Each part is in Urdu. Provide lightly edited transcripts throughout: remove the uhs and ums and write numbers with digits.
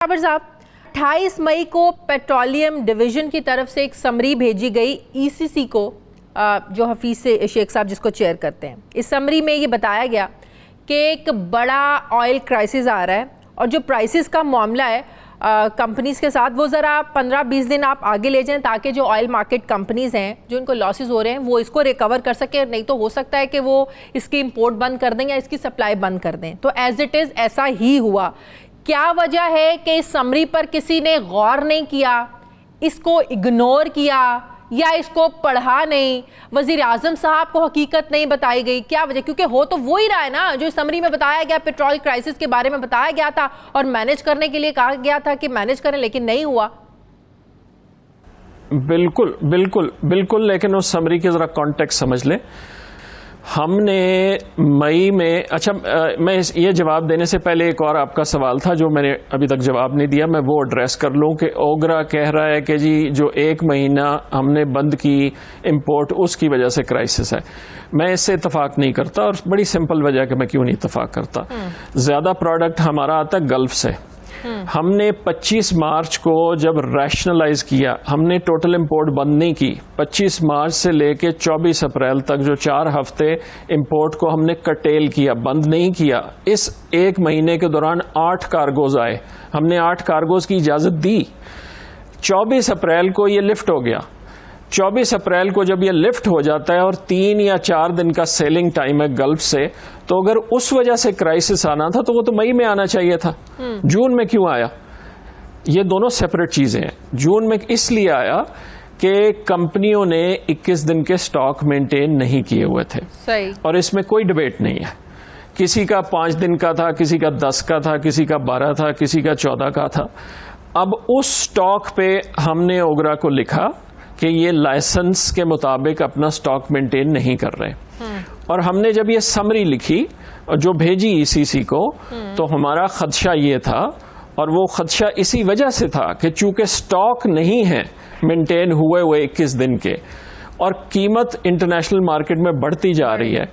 صابر صاحب 28 مئی کو پیٹرولیم ڈویژن کی طرف سے ایک سمری بھیجی گئی ای سی سی کو، جو حفیظ شیخ صاحب جس کو چیئر کرتے ہیں. اس سمری میں یہ بتایا گیا کہ ایک بڑا آئل کرائسس آ رہا ہے اور جو پرائسز کا معاملہ ہے کمپنیز کے ساتھ وہ ذرا 15-20 دن آپ آگے لے جائیں تاکہ جو آئل مارکیٹ کمپنیز ہیں جو ان کو لاسز ہو رہے ہیں وہ اس کو ریکور کر سکیں، نہیں تو ہو سکتا ہے کہ وہ اس کی امپورٹ بند کر دیں یا اس کی سپلائی بند کر دیں. تو ایز اٹ از ایسا ہی ہوا. کیا وجہ ہے کہ اس سمری پر کسی نے غور نہیں کیا، اس کو اگنور کیا یا اس کو پڑھا نہیں؟ وزیر اعظم صاحب کو حقیقت نہیں بتائی گئی، کیا وجہ؟ کیونکہ ہو تو وہی رہا ہے نا جو اس سمری میں بتایا گیا. پیٹرول کرائسس کے بارے میں بتایا گیا تھا اور مینیج کرنے کے لیے کہا گیا تھا کہ مینیج کریں، لیکن نہیں ہوا. بالکل بالکل بالکل. لیکن اس سمری کے ذرا کانٹیکسٹ سمجھ لیں. ہم نے مئی میں، اچھا میں یہ جواب دینے سے پہلے ایک اور آپ کا سوال تھا جو میں نے ابھی تک جواب نہیں دیا، میں وہ ایڈریس کر لوں کہ اوگرا کہہ رہا ہے کہ جی جو 1 مہینہ ہم نے بند کی امپورٹ اس کی وجہ سے کرائسس ہے. میں اس سے اتفاق نہیں کرتا اور بڑی سمپل وجہ کہ میں کیوں نہیں اتفاق کرتا. زیادہ پروڈکٹ ہمارا آتا ہے گلف سے. ہم نے 25 مارچ کو جب ریشنلائز کیا، ہم نے ٹوٹل امپورٹ بند نہیں کی. 25 مارچ سے لے کے 24 اپریل تک جو 4 ہفتے امپورٹ کو ہم نے کٹیل کیا، بند نہیں کیا. اس 1 مہینے کے دوران 8 کارگوز آئے، ہم نے 8 کارگوز کی اجازت دی. 24 اپریل کو یہ لفٹ ہو گیا. 24 اپریل کو جب یہ لفٹ ہو جاتا ہے اور 3 یا 4 دن کا سیلنگ ٹائم ہے گلف سے، تو اگر اس وجہ سے کرائسس آنا تھا تو وہ تو مئی میں آنا چاہیے تھا. جون میں کیوں آیا؟ یہ دونوں سیپریٹ چیزیں ہیں. جون میں اس لیے آیا کہ کمپنیوں نے 21 دن کے سٹاک مینٹین نہیں کیے ہوئے تھے. صحیح. اور اس میں کوئی ڈبیٹ نہیں ہے. کسی کا 5 دن کا تھا، کسی کا 10 کا تھا، کسی کا 12 تھا، کسی کا 14 کا تھا. اب اس سٹاک پہ ہم نے اوگرا کو لکھا کہ یہ لائسنس کے مطابق اپنا سٹاک مینٹین نہیں کر رہے. اور ہم نے جب یہ سمری لکھی اور جو بھیجی ای سی سی کو، تو ہمارا خدشہ یہ تھا، اور وہ خدشہ اسی وجہ سے تھا کہ چونکہ سٹاک نہیں ہے مینٹین ہوئے 21 دن کے اور قیمت انٹرنیشنل مارکیٹ میں بڑھتی جا رہی ہے،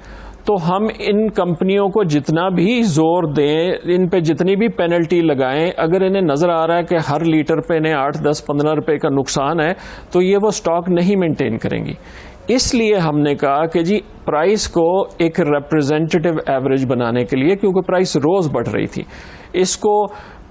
تو ہم ان کمپنیوں کو جتنا بھی زور دیں، ان پہ جتنی بھی پینلٹی لگائیں، اگر انہیں نظر آ رہا ہے کہ ہر لیٹر پہ انہیں 8, 10, 15 روپے کا نقصان ہے تو یہ وہ سٹاک نہیں مینٹین کریں گی. اس لیے ہم نے کہا کہ جی پرائس کو ایک ریپرزینٹیو ایوریج بنانے کے لیے، کیونکہ پرائس روز بڑھ رہی تھی، اس کو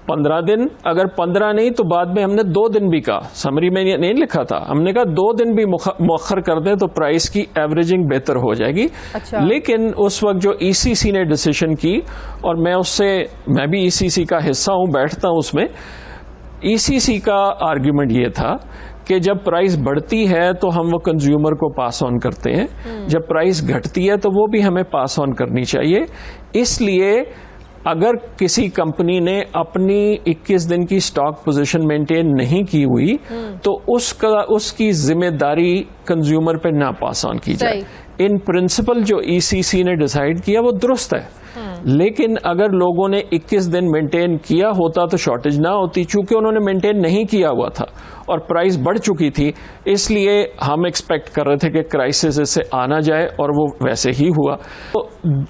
15 دن، اگر 15 نہیں تو بعد میں ہم نے 2 دن بھی کہا. سمری میں نہیں لکھا تھا، ہم نے کہا 2 دن بھی مؤخر کر دیں تو پرائس کی ایوریجنگ بہتر ہو جائے گی. اچھا. لیکن اس وقت جو ای سی سی نے ڈیسیشن کی، اور میں بھی ای سی سی کا حصہ ہوں، بیٹھتا ہوں اس میں، ای سی سی کا آرگیومنٹ یہ تھا کہ جب پرائس بڑھتی ہے تو ہم وہ کنزیومر کو پاس آن کرتے ہیں، جب پرائس گھٹتی ہے تو وہ بھی ہمیں پاس آن کرنی چاہیے. اس لیے اگر کسی کمپنی نے اپنی 21 دن کی سٹاک پوزیشن مینٹین نہیں کی ہوئی تو اس کی ذمہ داری کنزیومر پہ نہ پاس آن کی جائے. ان پرنسپل جو ای سی سی نے ڈیسائیڈ کیا وہ درست ہے، لیکن اگر لوگوں نے 21 دن مینٹین کیا ہوتا تو شارٹیج نہ ہوتی. چونکہ انہوں نے مینٹین نہیں کیا ہوا تھا اور پرائس بڑھ چکی تھی، اس لیے ہم ایکسپیکٹ کر رہے تھے کہ کرائسس اس سے آنا جائے، اور وہ ویسے ہی ہوا. تو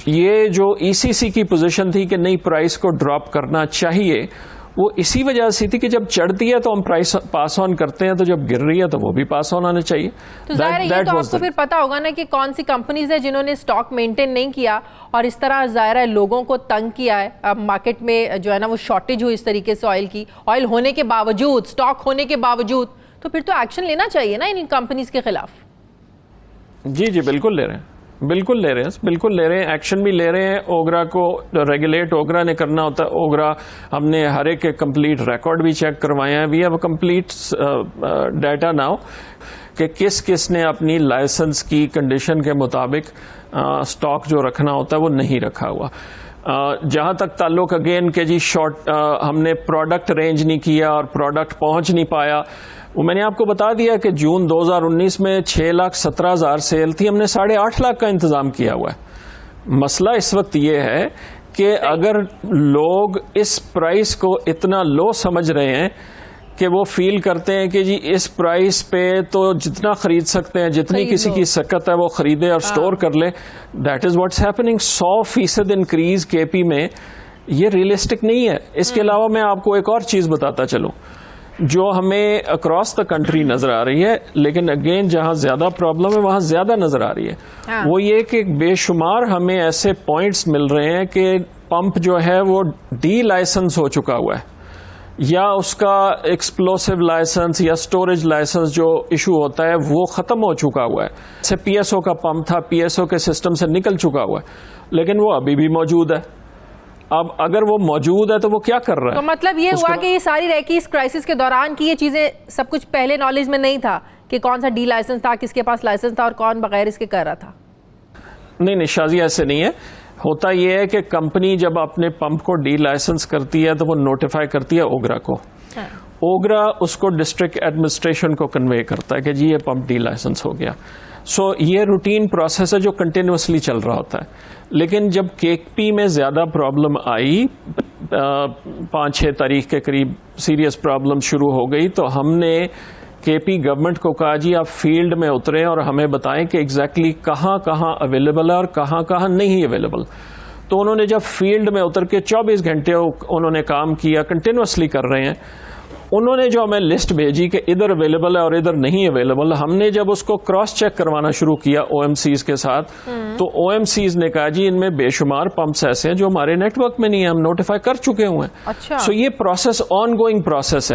یہ جو ای سی سی کی پوزیشن تھی کہ نہیں پرائس کو ڈراپ کرنا چاہیے، وہ اسی وجہ سے تھی کہ جب چڑھتی ہے تو ہم پرائس پاس آن کرتے ہیں، تو جب گر رہی ہے تو وہ بھی پاس آن آنا چاہیے. تو ظاہر ہے یہ تو آپ کو پھر پتا ہوگا نا کہ کون سی کمپنیز ہیں جنہوں نے سٹاک مینٹین نہیں کیا اور اس طرح ظاہر ہے لوگوں کو تنگ کیا ہے. اب مارکیٹ میں جو ہے نا وہ شارٹیج ہوئی اس طریقے سے آئل کی، آئل ہونے کے باوجود، سٹاک ہونے کے باوجود، تو پھر تو ایکشن لینا چاہیے نا ان کمپنیز کے خلاف. جی بالکل لے رہے ہیں، بالکل لے رہے ہیں، ایکشن بھی لے رہے ہیں. اوگرا کو ریگولیٹ اوگرا نے کرنا ہوتا ہے. اوگرا ہم نے ہر ایک کے کمپلیٹ ریکارڈ بھی چیک کروائے ہیں. We have complete data now کہ کس نے اپنی لائسنس کی کنڈیشن کے مطابق سٹاک جو رکھنا ہوتا ہے وہ نہیں رکھا ہوا. جہاں تک تعلق اگین کہ جی ہم نے پروڈکٹ رینج نہیں کیا اور پروڈکٹ پہنچ نہیں پایا، وہ میں نے آپ کو بتا دیا کہ جون 2019 میں 6,17,000 سیل تھی، ہم نے 8.5 لاکھ کا انتظام کیا ہوا ہے. مسئلہ اس وقت یہ ہے کہ اگر لوگ اس پرائس کو اتنا لو سمجھ رہے ہیں کہ وہ فیل کرتے ہیں کہ جی اس پرائس پہ تو جتنا خرید سکتے ہیں، جتنی کسی کی سکت ہے وہ خریدے اور سٹور کر لے. That is what's happening. 100% increase کے پی میں یہ ریئلسٹک نہیں ہے. اس کے علاوہ میں آپ کو ایک اور چیز بتاتا چلوں جو ہمیں اکراس دا کنٹری نظر آ رہی ہے, لیکن اگین جہاں زیادہ پرابلم ہے وہاں زیادہ نظر آ رہی ہے. وہ یہ کہ بے شمار ہمیں ایسے پوائنٹس مل رہے ہیں کہ پمپ جو ہے وہ ڈی لائسنس ہو چکا ہوا ہے, یا اس کا ایکسپلوسو لائسنس یا سٹوریج لائسنس جو ایشو ہوتا ہے وہ ختم ہو چکا ہوا ہے. جیسے پی ایس او کا پمپ تھا, پی ایس او کے سسٹم سے نکل چکا ہوا ہے, لیکن وہ ابھی بھی موجود ہے. اب اگر وہ موجود ہے تو وہ کیا کر رہا ہے؟ تو مطلب یہ ہوا کہ یہ ساری رہ کی اس کرائسس کے دوران کی یہ چیزیں سب کچھ پہلے نالج میں نہیں تھا کہ کون سا ڈی لائسنس تھا, کس کے پاس لائسنس تھا اور کون بغیر اس کے کر رہا تھا. نہیں شازیہ ایسے نہیں ہے. ہوتا یہ ہے کہ کمپنی جب اپنے پمپ کو ڈی لائسنس کرتی ہے تو وہ نوٹیفائی کرتی ہے اوگرا کو. اوگرا اس کو ڈسٹرکٹ ایڈمنسٹریشن کو کنوے کرتا ہے کہ جی یہ پمپ ڈی لائسنس ہو گیا. سو یہ روٹین پروسیس ہے جو کنٹینیوسلی چل رہا ہوتا ہے. لیکن جب کیک پی میں زیادہ پرابلم آئی, 5-6 تاریخ کے قریب سیریس پرابلم شروع ہو گئی, تو ہم نے کے پی گورنمنٹ کو کہا جی آپ فیلڈ میں اتریں اور ہمیں بتائیں کہ ایگزیکٹلی کہاں کہاں اویلیبل ہے اور کہاں کہاں نہیں اویلیبل. تو انہوں نے جب فیلڈ میں اتر کے 24 گھنٹے انہوں نے کام کیا, کنٹینیوسلی کر رہے ہیں. انہوں نے جو ہمیں لسٹ بھیجی کہ ادھر اویلیبل ہے اور ادھر نہیں اویلیبل, ہم نے جب اس کو کراس چیک کروانا شروع کیا او ایم سیز کے ساتھ, تو او ایم سیز نے کہا جی ان میں بے شمار پمپس ایسے ہیں جو ہمارے نیٹ ورک میں نہیں ہیں, ہم نوٹیفائی کر چکے ہوئے ہیں. سو یہ پروسیس آن گوئنگ پروسیس ہے.